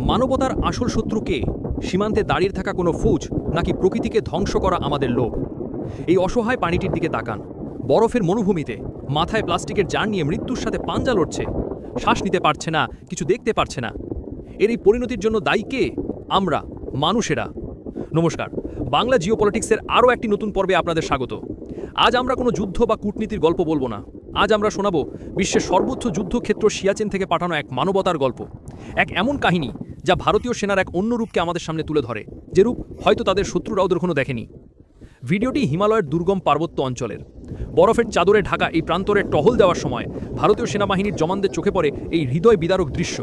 মানবতার আসল শত্রু কে? সীমান্তে দাঁড়িয়ে থাকা কোনো ফৌজ, নাকি প্রকৃতিকে ধ্বংস করা আমাদের লোভ? এই অসহায় প্রাণীটির দিকে তাকান। বরফের মরুভূমিতে মাথায় প্লাস্টিকের জার নিয়ে মৃত্যুর সাথে পাঞ্জা লড়ছে। শ্বাস নিতে পারছে না, কিছু দেখতে পারছে না। এর এই পরিণতির জন্য দায়ী কে? আমরা, মানুষেরা। নমস্কার, বাংলা জিওপলিটিক্সের আরও একটি নতুন পর্বে আপনাদের স্বাগত। আজ আমরা কোনো যুদ্ধ বা কূটনীতির গল্প বলবো না। আজ আমরা শোনাবো বিশ্বের সর্বোচ্চ যুদ্ধক্ষেত্র সিয়াচেন থেকে পাঠানো এক মানবতার গল্প। এক এমন কাহিনী যা ভারতীয় সেনার এক অন্য রূপকে আমাদের সামনে তুলে ধরে, যে রূপ হয়তো তাদের শত্রুরাও কখনো দেখেনি। ভিডিওটি হিমালয়ের দুর্গম পার্বত্য অঞ্চলের। বরফের চাদরে ঢাকা এই প্রান্তরে টহল দেওয়ার সময় ভারতীয় সেনাবাহিনীর জওয়ানদের চোখে পড়ে এই হৃদয় বিদারক দৃশ্য।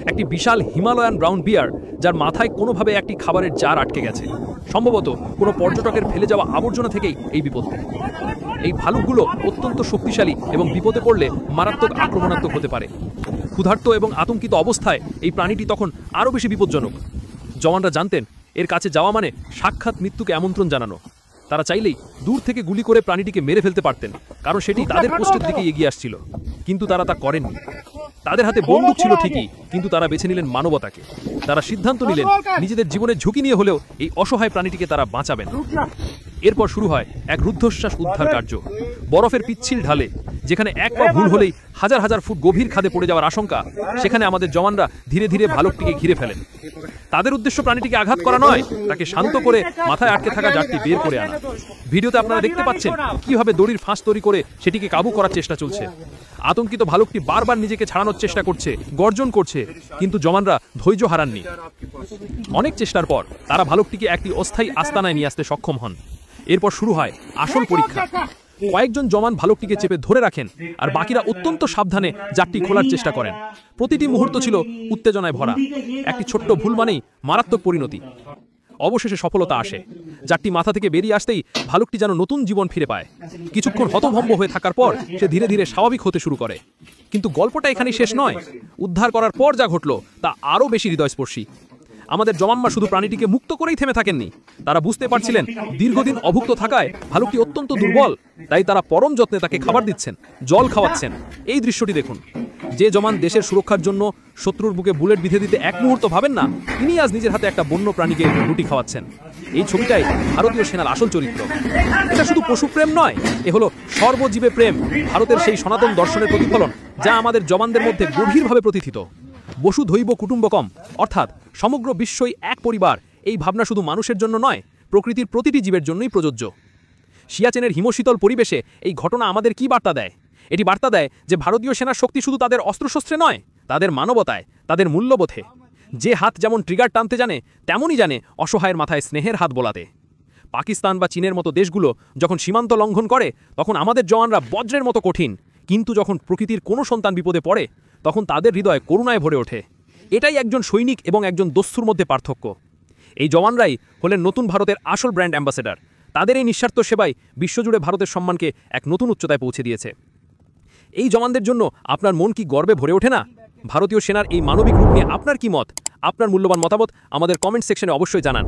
একটি বিশাল হিমালয়ান ব্রাউন বিয়ার, যার মাথায় কোনোভাবে একটি খাবারের জার আটকে গেছে। সম্ভবত কোনো পর্যটকের ফেলে যাওয়া আবর্জনা থেকেই এই বিপত্তি। এই ভালুকগুলো অত্যন্ত শক্তিশালী এবং বিপদে পড়লে মারাত্মক আক্রমণাত্মক হতে পারে। ক্ষুধার্ত এবং আতঙ্কিত অবস্থায় এই প্রাণীটি তখন আরও বেশি বিপজ্জনক। জওয়ানরা জানতেন, এর কাছে যাওয়া মানে সাক্ষাৎ মৃত্যুকে আমন্ত্রণ জানানো। তারা চাইলেই দূর থেকে গুলি করে প্রাণীটিকে মেরে ফেলতে পারতেন, কারণ সেটি তাদের পোস্টের দিকে এগিয়ে আসছিল। কিন্তু তারা তা করেননি। তাদের হাতে বন্দুক ছিল ঠিকই, কিন্তু তারা বেছে নিলেন মানবতাকে। তারা সিদ্ধান্ত নিলেন নিজেদের জীবনের ঝুঁকি নিয়ে হলেও এই অসহায় প্রাণীটিকে তারা বাঁচাবেন। এরপর শুরু হয় এক রুদ্ধশ্বাস উদ্ধার কার্য। বরফের পিচ্ছিল ঢালে, যেখানে এক পা ভুল হলেই হাজার হাজার ফুট গভীর খাদে পড়ে যাওয়ার আশঙ্কা, সেখানে আমাদের জওয়ানরা ধীরে ধীরে ভালুকটিকে ঘিরে ফেলেন। তাদের উদ্দেশ্য প্রাণীটিকে আঘাত করা নয়, তাকে শান্ত করে মাথায় আটকে থাকা জারটি বের করে আনা। ভিডিওতে আপনারা দেখতে পাচ্ছেন কিভাবে দড়ির ফাঁস তৈরি করে সেটিকে কাবু করার চেষ্টা চলছে। আতঙ্কিত ভালুকটি বারবার নিজেকে ছাড়ানোর চেষ্টা করছে, গর্জন করছে, কিন্তু জওয়ানরা ধৈর্য হারাননি। অনেক চেষ্টার পর তারা ভালুকটিকে একটি অস্থায়ী আস্তানায় নিয়ে আসতে সক্ষম হন। এরপর শুরু হয় আসল পরীক্ষা। কয়েকজন জওয়ান ভালুকটিকে চেপে ধরে রাখেন, আর বাকিরা অত্যন্ত সাবধানে জারটি খোলার চেষ্টা করেন। প্রতিটি মুহূর্ত ছিল উত্তেজনায় ভরা। একটি ছোট্ট ভুল মানেই মারাত্মক পরিণতি। অবশেষে সফলতা আসে। জারটি মাথা থেকে বেরিয়ে আসতেই ভালুকটি যেন নতুন জীবন ফিরে পায়। কিছুক্ষণ হতভম্ব হয়ে থাকার পর সে ধীরে ধীরে স্বাভাবিক হতে শুরু করে। কিন্তু গল্পটা এখানেই শেষ নয়। উদ্ধার করার পর যা ঘটল তা আরও বেশি হৃদয়স্পর্শী। আমাদের জওয়ানরা শুধু প্রাণীটিকে মুক্ত করেই থেমে থাকেননি। তারা বুঝতে পারছিলেন দীর্ঘদিন অভুক্ত থাকায় ভালুকটি অত্যন্ত দুর্বল। তাই তারা পরম যত্নে তাকে খাবার দিচ্ছেন, জল খাওয়াচ্ছেন। এই দৃশ্যটি দেখুন। যে জওয়ান দেশের সুরক্ষার জন্য শত্রুর বুকে বুলেট বিঁধে দিতে এক মুহূর্ত ভাবেন না, তিনি আজ নিজের হাতে একটা বন্য প্রাণীকে রুটি খাওয়াচ্ছেন। এই ছবিটাই ভারতীয় সেনার আসল চরিত্র। এটা শুধু পশুপ্রেম নয়, এ হলো সর্বজীবে প্রেম, ভারতের সেই সনাতন দর্শনের প্রতিফলন, যা আমাদের জওয়ানদের মধ্যে গভীরভাবে প্রতিথিত। বসুধৈব কুটুম্বকম, অর্থাৎ সমগ্র বিশ্বই এক পরিবার। এই ভাবনা শুধু মানুষের জন্য নয়, প্রকৃতির প্রতিটি জীবের জন্যই প্রযোজ্য। সিয়াচেনের হিমশীতল পরিবেশে এই ঘটনা আমাদের কি বার্তা দেয়? এটি বার্তা দেয় যে ভারতীয় সেনার শক্তি শুধু তাদের অস্ত্রশস্ত্রে নয়, তাদের মানবতায়, তাদের মূল্যবোধে। যে হাত যেমন ট্রিগার টানতে জানে, তেমনই জানে অসহায়ের মাথায় স্নেহের হাত বোলাতে। পাকিস্তান বা চীনের মতো দেশগুলো যখন সীমান্ত লঙ্ঘন করে, তখন আমাদের জওয়ানরা বজ্রের মতো কঠিন। কিন্তু যখন প্রকৃতির কোনো সন্তান বিপদে পড়ে, তখন তাদের হৃদয় করুণায় ভরে ওঠে। এটাই একজন সৈনিক এবং একজন দস্যুর মধ্যে পার্থক্য। এই জওয়ানরাই হলেন নতুন ভারতের আসল ব্র্যান্ড অ্যাম্বাসেডার। তাদের এই নিঃস্বার্থ সেবাই বিশ্বজুড়ে ভারতের সম্মানকে এক নতুন উচ্চতায় পৌঁছে দিয়েছে। এই জওয়ানদের জন্য আপনার মন কি গর্বে ভরে ওঠে না? ভারতীয় সেনার এই মানবিক রূপ নিয়ে আপনার কি মত? আপনার মূল্যবান মতামত আমাদের কমেন্ট সেকশনে অবশ্যই জানান।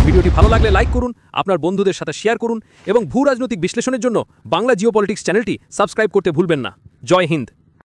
ভিডিওটি ভালো লাগলে লাইক করুন, আপনার বন্ধুদের সাথে শেয়ার করুন এবং ভূ রাজনৈতিক বিশ্লেষণের জন্য বাংলা জিওপলিটিক্স চ্যানেলটি সাবস্ক্রাইব করতে ভুলবেন না। জয় হিন্দ।